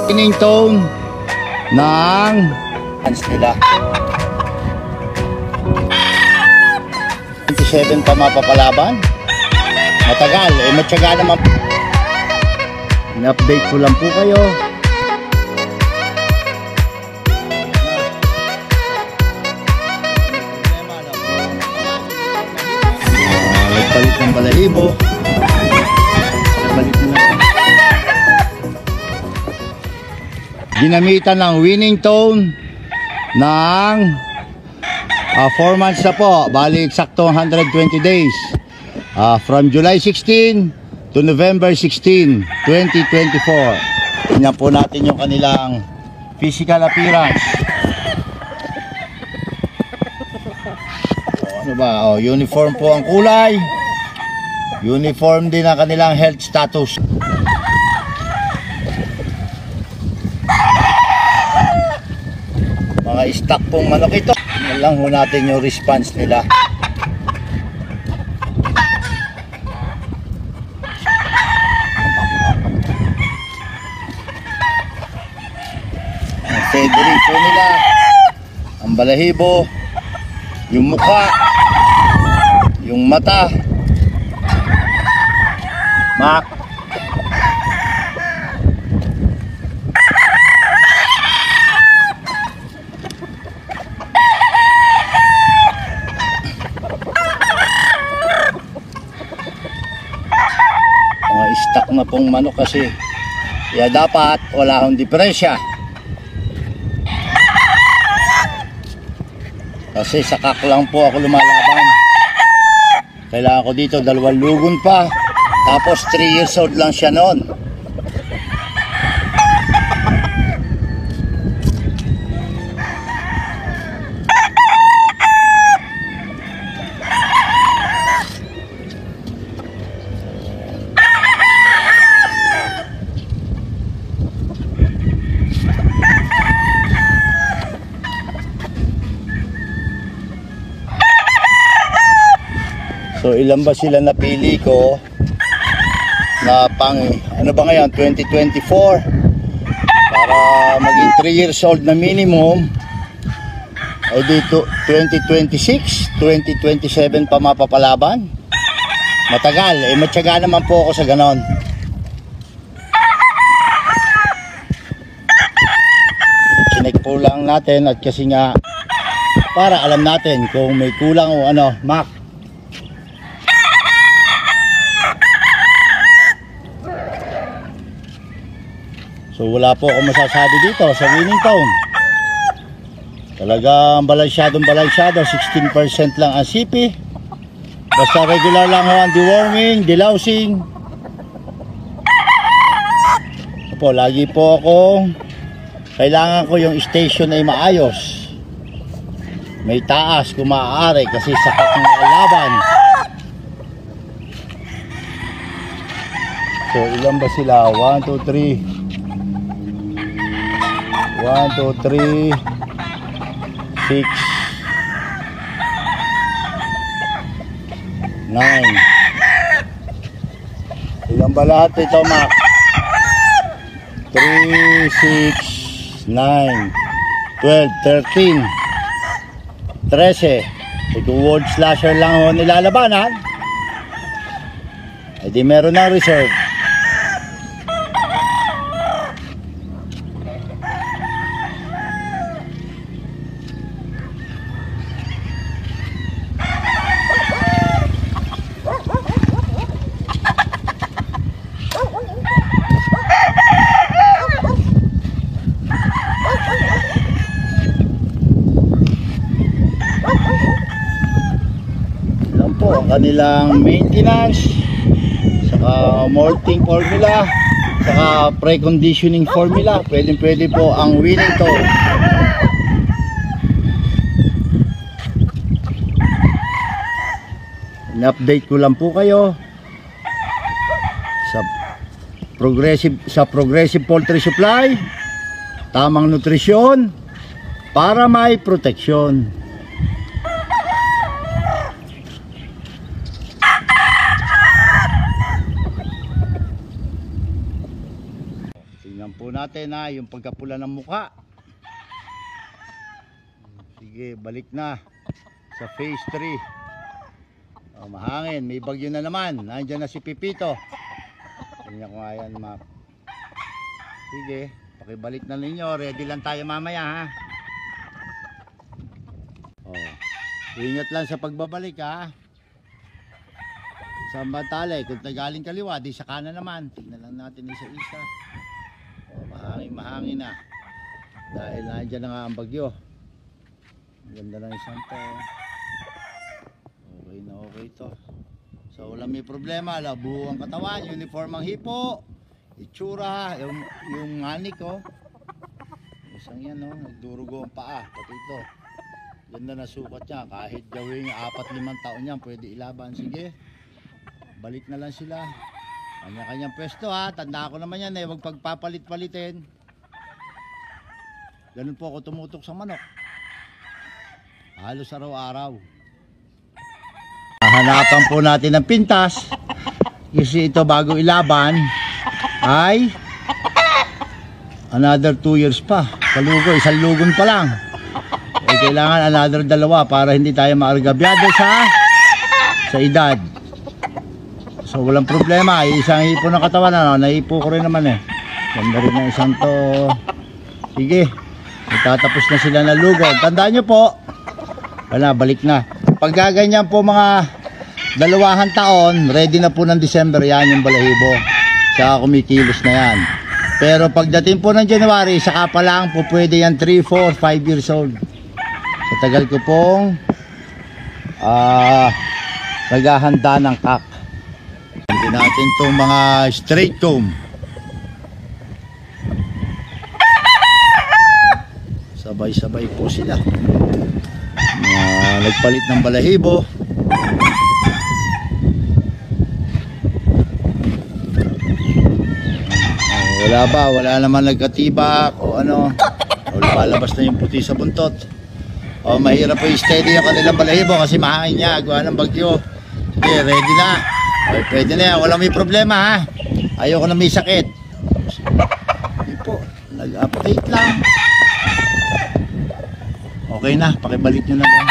Winning tone ng hands nila. 27 pa mapapalaban. Matagal, matyaga naman. In-update ko lang po kayo. Nagpalit ng balahibo. Nagpalit na. Ginamitan ng winning tone ng 4 months na po. Bali eksakto 120 days. From July 16 to November 16, 2024. Tingnan po natin yung kanilang physical appearance. Ano ba? Uniform po ang kulay. Uniform din ang kanilang health status. Mga stock pong manok ito. Tingnan lang ho natin yung response nila. Federing po nila, ang balahibo, yung mukha, yung mata. Mak. Mga stock na pong manok kasi. Kaya dapat wala akong diferensya. Kasi sa kak lang po ako lumalaban. Kailangan ko dito 2 lugon pa. Tapos 3 years old lang siya noon. So ilan ba sila napili ko na pang ano ba ngayon 2024 para maging 3 years old na minimum ay dito 2026, 2027 pa mapapalaban. Matagal, matyaga naman po ako sa ganon. Chinek po lang natin at kasi nga para alam natin kung may kulang o ano. Mac, so wala po ako masasabi dito sa winning tone. Talagang balansyado, 16% lang ang CP. Basta regular lang ho ang deworming, delousing. Opo, lagi po ako kailangan ko yung station ay maayos. May taas kung maaari kasi sapat ng laban. So ilan ba sila? 1, 2, 3 1, 2, 3 6 9. Ilan ba lahat ito, Mac? 3, 6, 9 12, 13 13. Ito word slasher lang ho nilalabanan. E di meron ng reserve. Ang kanilang maintenance, saka molting formula, saka pre-conditioning formula. Pwede po ang winning tone. In-update ko lang po kayo sa progressive poultry supply, tamang nutrisyon para may proteksyon. Tingnan po natin ha, yung pagkapula ng mukha. Sige, balik na sa phase 3. Mahangin, may bagyo na naman. Nandiyan na si Pipito. Tingnan ko nga yan, map. Sige, pakibalik na ninyo. Ready lang tayo mamaya ha. Ingat lang sa pagbabalik ha. Sa Bantale, kung galing kaliwa, di sa kanan naman. Tingnan lang natin isa-isa. Mahangin na. Dahil nandiyan na nga ang bagyo. Ganda ng isang to. Okay na okay to. So wala may problema. Buo ang katawan, uniform ang hipo, itsura, yung nganik oh. Isang yan oh, nagdurugo ang paa. Pati ito. Ganda na sukat niya. Kahit gawin niya 4-5 taon yan, pwede ilaban. Sige. Balik na lang sila. Kanya-kanyang pwesto ha. Tanda ko naman yan eh. Huwag pagpapalit-palitin. Ganun po ako tumutok sa manok. Halos araw-araw. Hanapan po natin ng pintas. Kasi ito bago ilaban ay another 2 years pa. Kalugo, isang lugon pa lang. Kailangan another 2 para hindi tayo maargabyado sa edad. So walang problema, isang hipo ng katawan ano, naipo ko rin naman eh. Ganda rin na isang to. Sige, magtatapos na sila na lugod. Tandaan nyo po, wala, balik na. Pag gaganyan po mga 2 taon, ready na po ng December yan yung balahibo. Saka kumikilos na yan. Pero pagdating po ng January, saka pa lang po pwede yan 3, 4, 5 years old. Sa tagal ko pong naghahanda ng kak. Hindi natin itong mga straight comb. Sabay-sabay po sila. Nagpalit ng balahibo. Wala ba? Wala naman nagkatibak o ano. O lumalabas na yung puti sa buntot. O mahirap po i-steady yung kanilang balahibo kasi mahangin niya. Gawa ng bagyo. Sige, ready na. Okay, pwede na yan. Walang may problema ha. Ayoko na may sakit. Hindi po. Nag-update lang. Okay na. Pakibalik nyo na lang.